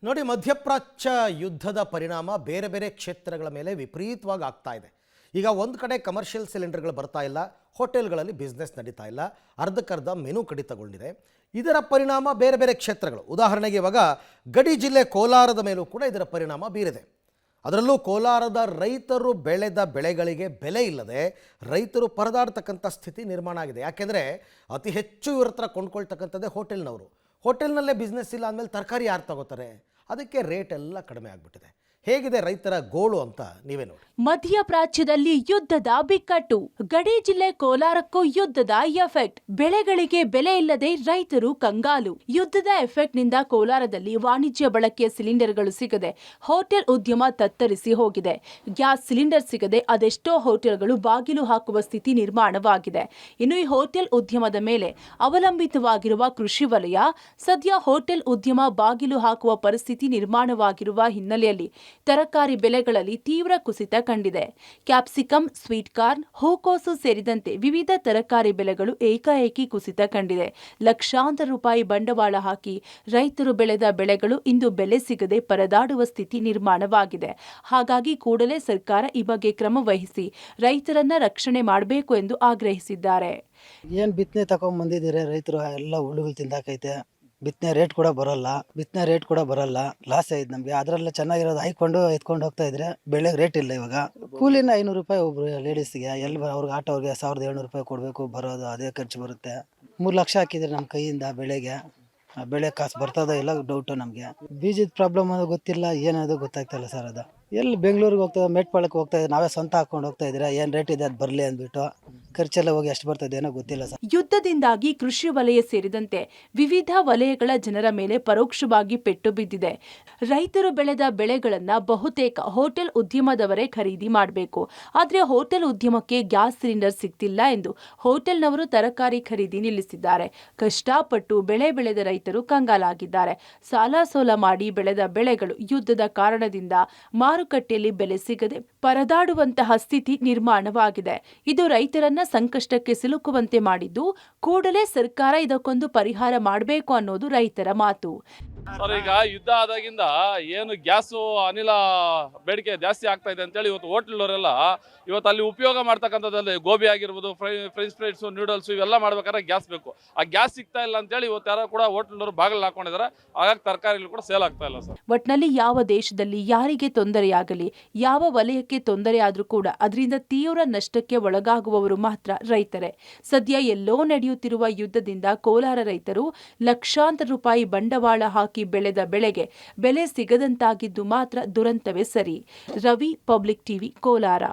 ನೋಡಿ, ಮಧ್ಯಪ್ರಾಚ್ಯ ಯುದ್ಧದ ಪರಿಣಾಮ ಬೇರೆ ಬೇರೆ ಕ್ಷೇತ್ರಗಳ ಮೇಲೆ ವಿಪರೀತವಾಗಿ ಆಗ್ತಾ ಇದೆ. ಈಗ ಒಂದು ಕಡೆ ಕಮರ್ಷಿಯಲ್ ಸಿಲಿಂಡರ್ಗಳು ಬರ್ತಾ ಇಲ್ಲ, ಹೋಟೆಲ್ಗಳಲ್ಲಿ ಬಿಸ್ನೆಸ್ ನಡೀತಾ ಇಲ್ಲ, ಅರ್ಧಕ್ಕರ್ಧ ಮೆನು ಕಡಿತಗೊಂಡಿದೆ. ಇದರ ಪರಿಣಾಮ ಬೇರೆ ಬೇರೆ ಕ್ಷೇತ್ರಗಳು, ಉದಾಹರಣೆಗೆ ಇವಾಗ ಗಡಿ ಜಿಲ್ಲೆ ಕೋಲಾರದ ಮೇಲೂ ಕೂಡ ಇದರ ಪರಿಣಾಮ ಬೀರಿದೆ. ಅದರಲ್ಲೂ ಕೋಲಾರದ ರೈತರು ಬೆಳೆದ ಬೆಳೆಗಳಿಗೆ ಬೆಲೆ ಇಲ್ಲದೆ ರೈತರು ಪರದಾಡ್ತಕ್ಕಂಥ ಸ್ಥಿತಿ ನಿರ್ಮಾಣ ಆಗಿದೆ. ಯಾಕೆಂದರೆ ಅತಿ ಹೆಚ್ಚು ಇವ್ರ ಹತ್ರ ಕೊಂಡ್ಕೊಳ್ತಕ್ಕಂಥದ್ದೇ ಹೋಟೆಲ್ನವರು. ಹೋಟೆಲ್ನಲ್ಲೇ ಬಿಸ್ನೆಸ್ ಇಲ್ಲ ಅಂದಮೇಲೆ ತರಕಾರಿ ಯಾರು ತಗೋತಾರೆ? ಅದಕ್ಕೆ ರೇಟ್ ಎಲ್ಲ ಕಡಿಮೆ ಆಗಿಬಿಟ್ಟಿದೆ. ಹೇಗಿದೆ ರೈತರ ಗೋಳು ಅಂತ ನೀವೇ ನೋಡಿ. ಮಧ್ಯಪ್ರಾಚ್ಯದಲ್ಲಿ ಯುದ್ಧದ ಬಿಕ್ಕಟ್ಟು, ಗಡಿ ಜಿಲ್ಲೆ ಕೋಲಾರಕ್ಕೂ ಯುದ್ಧದ ಎಫೆಕ್ಟ್. ಬೆಳೆಗಳಿಗೆ ಬೆಲೆ ಇಲ್ಲದೆ ರೈತರು ಕಂಗಾಲು. ಯುದ್ಧದ ಎಫೆಕ್ಟ್ ನಿಂದ ಕೋಲಾರದಲ್ಲಿ ವಾಣಿಜ್ಯ ಬಳಕೆಯ ಸಿಲಿಂಡರ್ಗಳು ಸಿಗದೆ ಹೋಟೆಲ್ ಉದ್ಯಮ ತತ್ತರಿಸಿ ಹೋಗಿದೆ. ಗ್ಯಾಸ್ ಸಿಲಿಂಡರ್ ಸಿಗದೆ ಅದೆಷ್ಟೋ ಹೋಟೆಲ್ಗಳು ಬಾಗಿಲು ಹಾಕುವ ಸ್ಥಿತಿ ನಿರ್ಮಾಣವಾಗಿದೆ. ಇನ್ನು ಈ ಹೋಟೆಲ್ ಉದ್ಯಮದ ಮೇಲೆ ಅವಲಂಬಿತವಾಗಿರುವ ಕೃಷಿ ವಲಯ ಸದ್ಯ ಹೋಟೆಲ್ ಉದ್ಯಮ ಬಾಗಿಲು ಹಾಕುವ ಪರಿಸ್ಥಿತಿ ನಿರ್ಮಾಣವಾಗಿರುವ ಹಿನ್ನೆಲೆಯಲ್ಲಿ ತರಕಾರಿ ಬೆಲೆಗಳಲ್ಲಿ ತೀವ್ರ ಕುಸಿತ ಕಂಡಿದೆ. ಕ್ಯಾಪ್ಸಿಕಮ್, ಸ್ವೀಟ್ ಕಾರ್ನ್, ಹೂಕೋಸು ಸೇರಿದಂತೆ ವಿವಿಧ ತರಕಾರಿ ಬೆಲೆಗಳು ಏಕಾಏಕಿ ಕುಸಿತ ಕಂಡಿದೆ. ಲಕ್ಷಾಂತರ ರೂಪಾಯಿ ಬಂಡವಾಳ ಹಾಕಿ ರೈತರು ಬೆಳೆದ ಬೆಳೆಗಳು ಇಂದು ಬೆಲೆ ಸಿಗದೆ ಪರದಾಡುವ ಸ್ಥಿತಿ ನಿರ್ಮಾಣವಾಗಿದೆ. ಹಾಗಾಗಿ ಕೂಡಲೇ ಸರ್ಕಾರ ಈ ಬಗ್ಗೆ ಕ್ರಮ ವಹಿಸಿ ರೈತರನ್ನ ರಕ್ಷಣೆ ಮಾಡಬೇಕು ಎಂದು ಆಗ್ರಹಿಸಿದ್ದಾರೆ. ಏನ್ ಬಿತ್ತನೆ ತಗೊಂಡ್ ಬಂದಿದ್ದೀರಾ ರೈತರು ಎಲ್ಲ ಹುಳುಗಳು ತಿಂದಾಕೈತೆ. ಬಿತ್ತನೆ ರೇಟ್ ಕೂಡ ಬರಲ್ಲ. ಲಾಸ್ ಆಯ್ತು ನಮ್ಗೆ. ಅದ್ರಲ್ಲ ಚೆನ್ನಾಗಿರೋದು ಹಾಕೊಂಡು ಎತ್ಕೊಂಡು ಹೋಗ್ತಾ ಇದ್ರೆ ಬೆಳೆ ರೇಟ್ ಇಲ್ಲ. ಇವಾಗ ಕೂಲಿನ 500 ರೂಪಾಯಿ ಒಬ್ರು ಲೇಡೀಸ್ಗೆ, ಅವ್ರಿಗೆ ಆಟೋವ್ರಿಗೆ 1700 ರೂಪಾಯಿ ಕೊಡ್ಬೇಕು. ಬರೋದು ಅದೇ ಖರ್ಚು ಬರುತ್ತೆ. 3 ಲಕ್ಷ ಹಾಕಿದ್ರೆ ನಮ್ಮ ಕೈಯಿಂದ ಬೆಳೆಗೆ, ಆ ಬೆಳೆ ಕಾಸು ಬರ್ತದೋ ಇಲ್ಲ ಡೌಟು ನಮಗೆ. ಬೀಜದ ಪ್ರಾಬ್ಲಮ್ ಅನ್ನೋದು ಗೊತ್ತಿಲ್ಲ, ಏನದು ಗೊತ್ತಾಗ್ತಿಲ್ಲ ಸರ್. ಅದು ಎಲ್ಲಿ ಬೆಂಗಳೂರಿಗೆ ಹೋಗ್ತದೆ, ಮೇಟ್ಪಾಳಕ್ಕೆ ಹೋಗ್ತಾ ಇದ್ರೆ ನಾವೇ ಸ್ವಂತ ಹಾಕೊಂಡು ಹೋಗ್ತಾ ಇದ್ರೆ ಏನ್ ರೇಟ್ ಇದೆ ಅದು ಬರಲಿ ಅಂದ್ಬಿಟ್ಟು ಖರ್ಚೆಲ್ಲ ಹೋಗಿ ಎಷ್ಟು ಬರ್ತದೆ ಏನೋ ಗೊತ್ತಿಲ್ಲ ಸರ್. ಯುದ್ಧದಿಂದಾಗಿ ಕೃಷಿ ವಲಯ ಸೇರಿದಂತೆ ವಿವಿಧ ವಲಯಗಳ ಜನರ ಮೇಲೆ ಪರೋಕ್ಷವಾಗಿ ಪೆಟ್ಟು ಬಿದ್ದಿದೆ. ರೈತರು ಬೆಳೆದ ಬೆಳೆಗಳನ್ನ ಬಹುತೇಕ ಹೋಟೆಲ್ ಉದ್ಯಮದವರೇ ಖರೀದಿ ಮಾಡಬೇಕು. ಆದ್ರೆ ಹೋಟೆಲ್ ಉದ್ಯಮಕ್ಕೆ ಗ್ಯಾಸ್ ಸಿಲಿಂಡರ್ ಸಿಗ್ತಿಲ್ಲ ಎಂದು ಹೋಟೆಲ್ನವರು ತರಕಾರಿ ಖರೀದಿ ನಿಲ್ಲಿಸಿದ್ದಾರೆ. ಕಷ್ಟಪಟ್ಟು ಬೆಳೆ ಬೆಳೆದ ರೈತರು ಕಂಗಾಲಾಗಿದ್ದಾರೆ. ಸಾಲ ಸೋಲ ಮಾಡಿ ಬೆಳೆದ ಬೆಳೆಗಳು ಯುದ್ಧದ ಕಾರಣದಿಂದ ಮಾರುಕಟ್ಟೆಯಲ್ಲಿ ಬೆಲೆ ಸಿಗದೆ ಪರದಾಡುವಂತಹ ಸ್ಥಿತಿ ನಿರ್ಮಾಣವಾಗಿದೆ. ಇದು ರೈತರನ್ನ ಸಂಕಷ್ಟಕ್ಕೆ ಸಿಲುಕುವಂತೆ ಮಾಡಿದ್ದು, ಕೂಡಲೇ ಸರ್ಕಾರ ಇದಕ್ಕೊಂದು ಪರಿಹಾರ ಮಾಡಬೇಕು ಅನ್ನೋದು ರೈತರ ಮಾತು. ಸರ್, ಈಗ ಯುದ್ಧ ಆದಾಗಿಂದ ಏನು ಗ್ಯಾಸು ಅನಿಲ ಬೇಡಿಕೆ ಜಾಸ್ತಿ ಆಗ್ತಾ ಇದೆ ಅಂತೇಳಿ ಇವತ್ತು ಹೋಟೆಲ್ನವರೆಲ್ಲ ಇವತ್ತು ಅಲ್ಲಿ ಉಪಯೋಗ ಮಾಡ್ತಕ್ಕಂಥದ್ದಲ್ಲಿ ಗೋಬಿ ಆಗಿರ್ಬೋದು, ಫ್ರೆಂಚ್ ಫ್ರೈಡ್ಸು, ನೂಡಲ್ಸು ಇವೆಲ್ಲ ಮಾಡ್ಬೇಕಾದ್ರೆ ಗ್ಯಾಸ್ ಬೇಕು. ಆ ಗ್ಯಾಸ್ ಸಿಗ್ತಾ ಇಲ್ಲ ಅಂತೇಳಿ ಇವತ್ತು ಯಾರು ಕೂಡ ಹೋಟೆಲ್ನವರು ಬಾಗಿಲು ಹಾಕೊಂಡಿದ್ದಾರೆ. ಹಾಗಾಗಿ ತರಕಾರಿಗಳು ಕೂಡ ಸೇಲ್ ಆಗ್ತಾ ಇಲ್ಲ ಸರ್. ಒಟ್ನಲ್ಲಿ ಯಾವ ದೇಶದಲ್ಲಿ ಯಾರಿಗೆ ತೊಂದರೆಯಾಗಲಿ, ಯಾವ ವಲಯಕ್ಕೆ ತೊಂದರೆ ಆದ್ರೂ ಕೂಡ ಅದರಿಂದ ತೀವ್ರ ನಷ್ಟಕ್ಕೆ ಒಳಗಾಗುವವರು ಮಾತ್ರ ರೈತರೇ. ಸದ್ಯ ಎಲ್ಲೋ ನಡೆಯುತ್ತಿರುವ ಯುದ್ಧದಿಂದ ಕೋಲಾರ ರೈತರು ಲಕ್ಷಾಂತರ ರೂಪಾಯಿ ಬಂಡವಾಳ ಹಾಕಿ ಬೆಳೆದ ಬೆಳೆಗೆ ಬೆಲೆ ಸಿಗದಂತಾಗಿದ್ದು ಮಾತ್ರ ದುರಂತವೇ ಸರಿ. Ravi, public TV, Kolar.